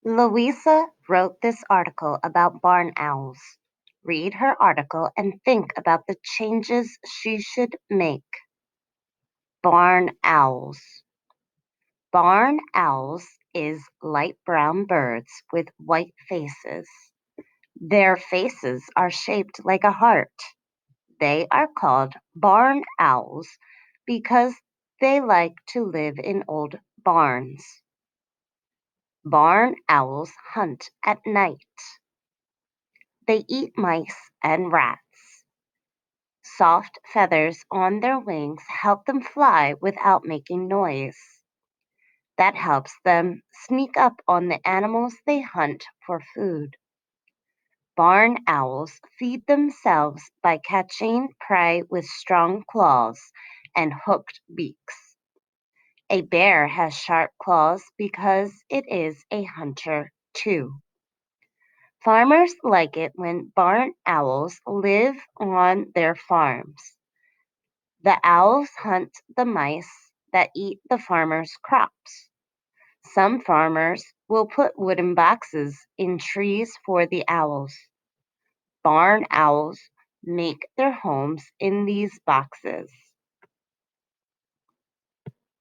Louisa wrote this article about barn owls. Read her article and think about the changes she should make. Barn owls. Barn owls is light brown birds with white faces. Their faces are shaped like a heart. They are called barn owls because they like to live in old barns. Barn owls hunt at night. They eat mice and rats. Soft feathers on their wings help them fly without making noise. That helps them sneak up on the animals they hunt for food. Barn owls feed themselves by catching prey with strong claws and hooked beaks. A bear has sharp claws because it is a hunter too. Farmers like it when barn owls live on their farms. The owls hunt the mice that eat the farmers' crops. Some farmers will put wooden boxes in trees for the owls. Barn owls make their homes in these boxes.